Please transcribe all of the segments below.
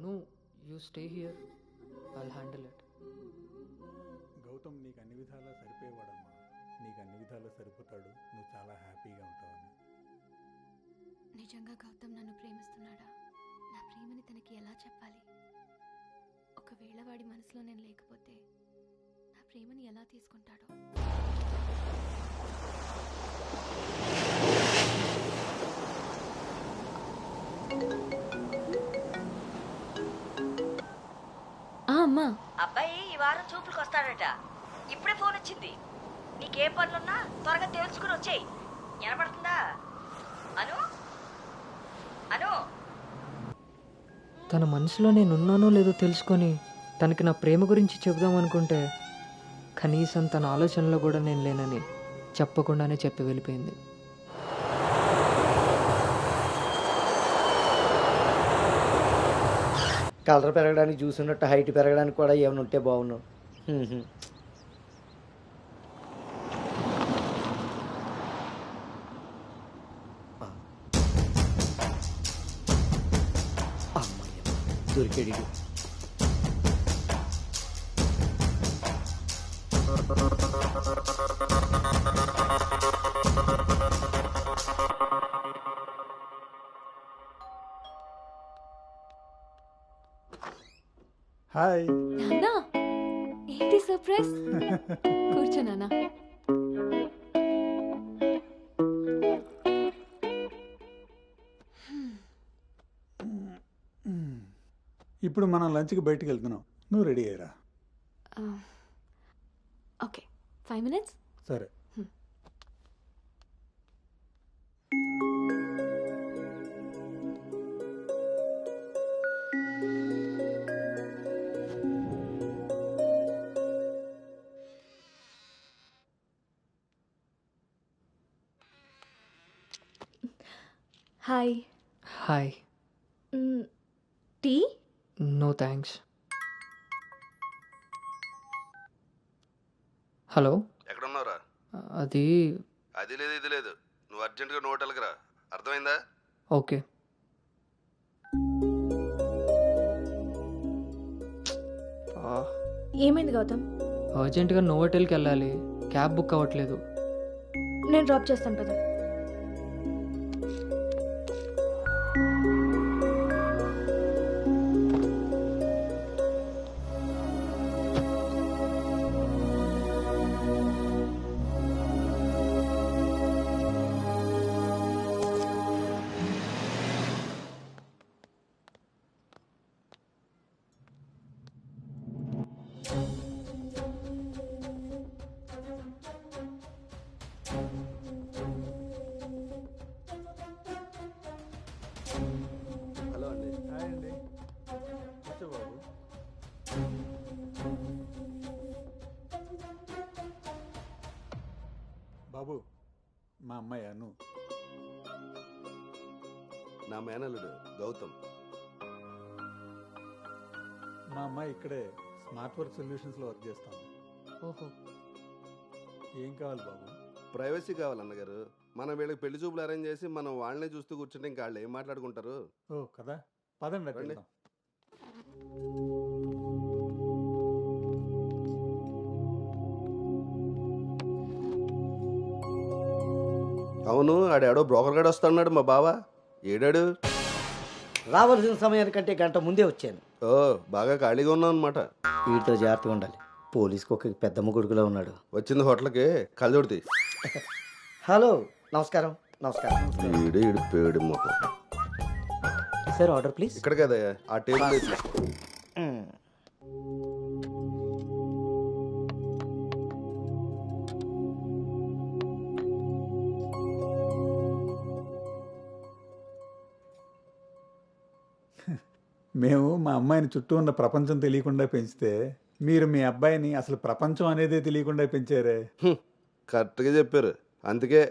Anu, you stay here, I'll handle it. Gautam నీకు అన్ని విధాలా సరిపోయేవాడమ్మా. నీకు అన్ని విధాలా సరిపోతాడు. నువ్వు చాలా హ్యాపీగా ఉంటావని. నిజంగా గౌతమ్ నన్ను ప్రేమిస్తున్నాడా? నా ప్రేమని తనకి ఎలా చెప్పాలి? ఒకవేళ వాడి మనసులో నేను లేకపోతే నా ప్రేమని ఎలా తీసుకుంటాడో? అమ్మా, అబ్బాయి ఈ వారం చూపులకు వస్తాడట. ఇప్పుడే ఫోన్ వచ్చింది. నీకేం పనులున్నా త్వరగా తెలుసుకుని వచ్చేయి. వినపడుతుందా? అను అను తన మనసులో నేనున్నానో లేదో తెలుసుకొని తనకి నా ప్రేమ గురించి చెబుదాం అనుకుంటే కనీసం తన ఆలోచనలో కూడా నేను లేనని చెప్పకుండానే చెప్పి వెళ్ళిపోయింది. కలర్ పెరగడానికి చూసినట్టు హైట్ పెరగడానికి కూడా ఏమైనా ఉంటే బాగున్నావు. దొరికాడు. హాయ్. నాన్నా, ఏంటి సర్ప్రైజ్? కూర్చో నాన్న. ఇప్పుడు మనం లంచ్కి బయటికి వెళ్తున్నాం. నువ్వు రెడీ అయ్యరా. Okay, 5 minutes. సరే. Hi. Hi. Tea? No thanks. Hello, ఎక్కడున్నారా? అది అది లేదు ఇది లేదు, నువ్వు అర్జెంటుగా నోటెల్కి రా. అర్థమైందా? ఓకే. ఏమైంది గౌతమ్? అర్జెంటుగా నోవోటెల్కి వెళ్ళాలి. క్యాబ్ బుక్ అవ్వట్లేదు. నేను డ్రాప్ చేస్తాను కదా. హలో అండి. హాయ్ అండి. కూర్చో బాబు. బాబు, మా అమ్మాయి అను. నా మేనల్లుడు గౌతమ్. మా అమ్మాయి ఇక్కడే స్మార్ట్ వర్క్ సొల్యూషన్స్లో వర్క్ చేస్తాం. ఓహో. ఏం కావాలి బాబు? ప్రైవసీ కావాలన్నగారు. మనం వీళ్ళకి పెళ్లి చూపులు అరేంజ్ చేసి మనం వాళ్ళనే చూస్తూ కూర్చుంటే ఇంకా వాళ్ళు ఏం మాట్లాడుకుంటారు? ఓ కదా, పదండి అటు రండి. వెళ్దాం. అవును, ఆడాడో బ్రోకర్ గాడు వస్తున్నాడు మా బావ. ఏడాడు? రావాల్సిన సమయానికంటే గంట ముందే వచ్చాను. ఓ, బాగా ఖాళీగా ఉన్నావు అనమాట. వీటితో జాగ్రత్తగా ఉండాలి. పోలీస్కి ఒక పెద్దమ్మ కొడుకులో ఉన్నాడు. వచ్చింది హోటల్కి కళ్ళజోడితే. హలో, నమస్కారం. నమస్కారం. ఈడు ఈడు పేడు మొత్తం. Sir, order please. ఇక్కడ కదా ఆ టేబుల్ వేసి. మేము మా అమ్మాయిని చుట్టూ ఉన్న ప్రపంచం తెలియకుండా పెంచితే మీరు మీ అబ్బాయిని అసలు ప్రపంచం అనేదే తెలియకుండా పెంచారే. కరెక్ట్గా చెప్పారు. అందుకే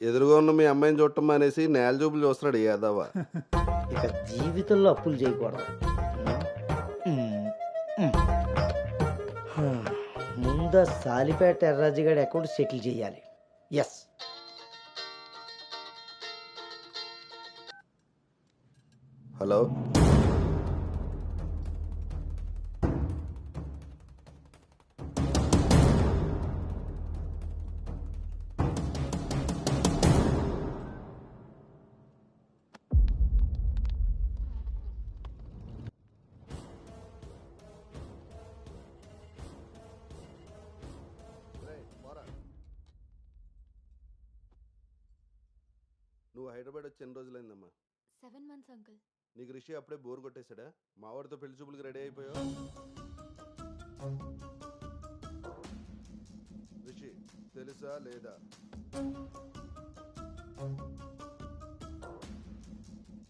ఎదురుగా ఉన్న మీ అమ్మాయిని చూడటం మానేసి నేల చూపులు చూస్తున్నాడు ఈ యాదవ. ఇక జీవితంలో అప్పులు చేయకూడదు. ముందు సాలిపేట ఎర్రాజుగాడి అకౌంట్ సెటిల్ చేయాలి. ఎస్. హలో, నువ్వు హైదరాబాద్ వచ్చి ఎన్ని రోజులైందమ్మా? 7 months అంకుల్. నీకు రిషి అప్పుడే బోర్ కొట్టేశాడా? మా వాడితో పెళ్లి చూపులకి రెడీ అయిపోయావు. రిషి తెలుసా లేదా?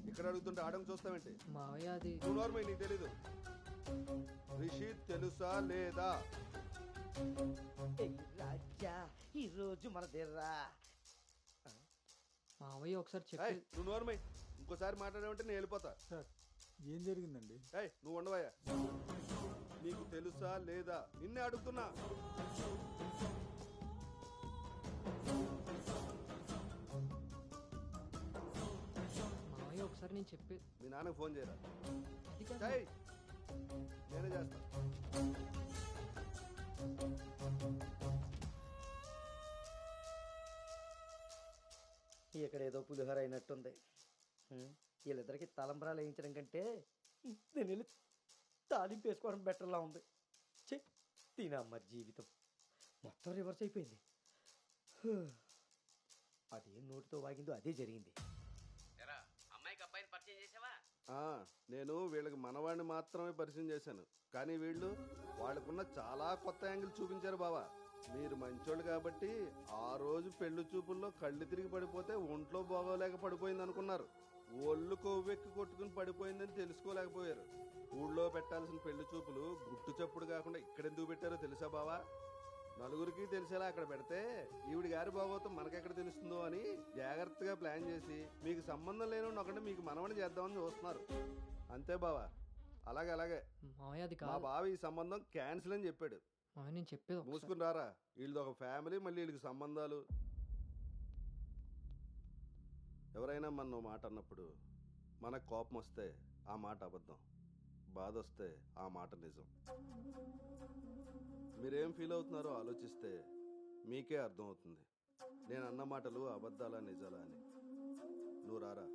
ఇక్కడ అడుగుతుంటే ఆడం చూస్తావేంటి? మావయ్య అది నువ్వు నార్మల్, నీకు తెలీదు. రిషి తెలుసా లేదా? రాజా ఈరోజు మన దగ్గర మావయ్య ఒకసారి ఏయ్, చెప్పి నువ్వు నోర్మై, ఇంకోసారి మాట్లాడామంటే నేను వెళ్ళిపోతా. సార్ ఏం జరిగిందండి? ఏయ్, నువ్వు ఉండవయ్యా. నీకు తెలుసా లేదా? నిన్నే అడుగుతున్నా. మావయ్య ఒకసారి నేను చెప్పే మీ నాన్నకు ఫోన్ చేయరా? అది కాదు. ఏయ్, నేనే చేస్తా. ఇక్కడ ఏదో పులిహోర అయినట్టుంది. వీళ్ళిద్దరికి తలంబరాలు వేయించడం కంటే నేను వెళ్ళి తాలింపు వేసుకోవడం బెటర్లా ఉంది. చె తినమ్మ జీవితం మొత్తం రివర్స్ అయిపోయింది. అదేం నోటితో వాగిందో అదే జరిగింది. అమ్మాయికి అబ్బాయిని పరిచయం చేసావా? నేను వీళ్ళకి మనవాడిని మాత్రమే పరిచయం చేశాను, కానీ వీళ్ళు వాళ్ళకున్న చాలా కొత్త యాంగిల్ చూపించారు బావా. మీరు మంచోళ్ళు కాబట్టి ఆ రోజు పెళ్లి చూపుల్లో కళ్ళు తిరిగి పడిపోతే ఒంట్లో బాగోలేక పడిపోయింది అనుకున్నారు. ఒళ్ళు కొవ్వెక్కి కొట్టుకుని పడిపోయిందని తెలుసుకోలేకపోయారు. ఊళ్ళో పెట్టాల్సిన పెళ్లి చూపులు గుట్టు చప్పుడు కాకుండా ఇక్కడెందుకు పెట్టారో తెలుసా బావా? నలుగురికి తెలిసేలా అక్కడ పెడితే ఈవిడి గారి బాగోతం మనకెక్కడ తెలుస్తుందో అని జాగ్రత్తగా ప్లాన్ చేసి మీకు సంబంధం లేని ఒకటి మీకు మనవని చేద్దామని చూస్తున్నారు. అంతే బావా. అలాగే అలాగే మావయ్య అది మా కాదు. బావ ఈ సంబంధం క్యాన్సిల్ అని చెప్పాడు. మావయ్య నేను చెప్పేది ఒకసారి. మూసుకుని రారా. వీళ్ళది ఒక ఫ్యామిలీ, మళ్ళీ వీళ్ళకి సంబంధాలు. ఎవరైనా మన మాట అన్నప్పుడు మనకు కోపం వస్తే ఆ మాట అబద్ధం, బాధ వస్తే ఆ మాట నిజం. మీరేం ఫీల్ అవుతున్నారో ఆలోచిస్తే మీకే అర్థమవుతుంది నేను అన్న మాటలు అబద్ధాలా నిజాలా అని. నువ్వు రారా.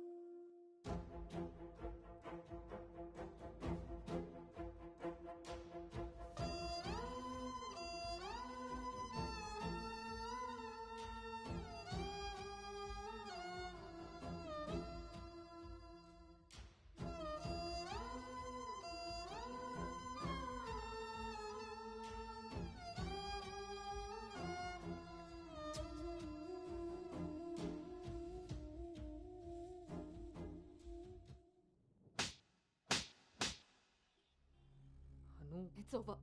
అను ఇట్స్ ఓవర్.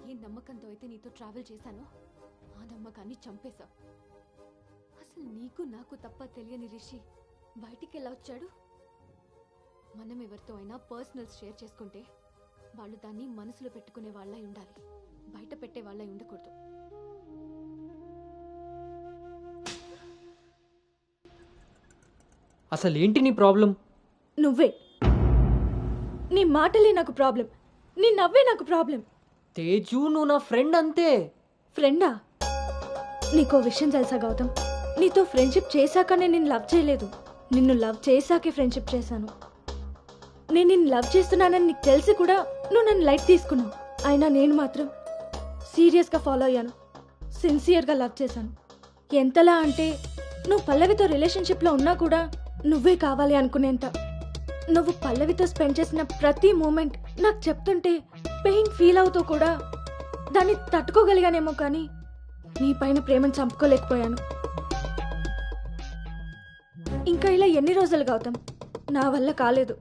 ఏ నమ్మకంతో అయితే నీతో ట్రావెల్ చేశానో ఆ నమ్మకాన్ని చంపేశావు. అసలు నీకు నాకు తప్ప తెలియని రిషి బయటికి ఎలా వచ్చాడు? మనం ఎవరితో అయినా పర్సనల్స్ షేర్ చేసుకుంటే వాళ్ళు దాన్ని మనసులో పెట్టుకునే వాళ్ళై ఉండాలి, బయట పెట్టే వాళ్ళై ఉండకూడదు. అసలు ఏంటి నీ ప్రాబ్లం? నువ్వే. నీ మాటలే నాకు ప్రాబ్లం, నీ నవ్వే నాకు ప్రాబ్లం. తేజు నువ్వు నా ఫ్రెండ్ అంతే. ఫ్రెండా? నీకో విషయం తెలుసా గౌతమ్, నీతో ఫ్రెండ్షిప్ చేశాక నేను నిన్ను లవ్ చేయలేదు, నిన్ను లవ్ చేశాకే ఫ్రెండ్షిప్ చేశాను. నేను నిన్ను లవ్ చేస్తున్నానని నీకు తెలిసి కూడా నువ్వు నన్ను లైట్ తీసుకున్నావు. అయినా నేను మాత్రం సీరియస్గా ఫాలో అయ్యాను, సిన్సియర్గా లవ్ చేశాను. ఎంతలా అంటే నువ్వు పల్లవితో రిలేషన్షిప్లో ఉన్నా కూడా నువ్వే కావాలి అనుకునేంత. నువ్వు పల్లవితో స్పెండ్ చేసిన ప్రతి మూమెంట్ నాకు చెప్తుంటే పెయిన్ ఫీల్ అవుతూ కూడా దాన్ని తట్టుకోగలిగానేమో, కానీ నీ పైన ప్రేమను చంపుకోలేకపోయాను. ఇంకా ఇలా ఎన్ని రోజులు గౌతమ్? నా వల్ల కాలేదు.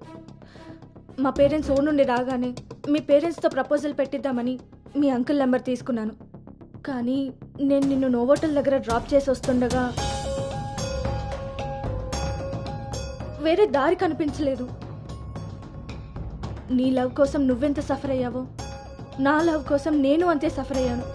మా పేరెంట్స్ ఊరు నుండి రాగానే మీ పేరెంట్స్తో ప్రపోజల్ పెట్టిద్దామని మీ అంకుల్ నెంబర్ తీసుకున్నాను. కానీ నేను నిన్ను నోవోటల్ దగ్గర డ్రాప్ చేసి వస్తుండగా వేరే దారి కనిపించలేదు. నీ లవ్ కోసం నువ్వెంత సఫర్ అయ్యావో నా లవ్ కోసం నేను అంతే సఫర్ అయ్యాను.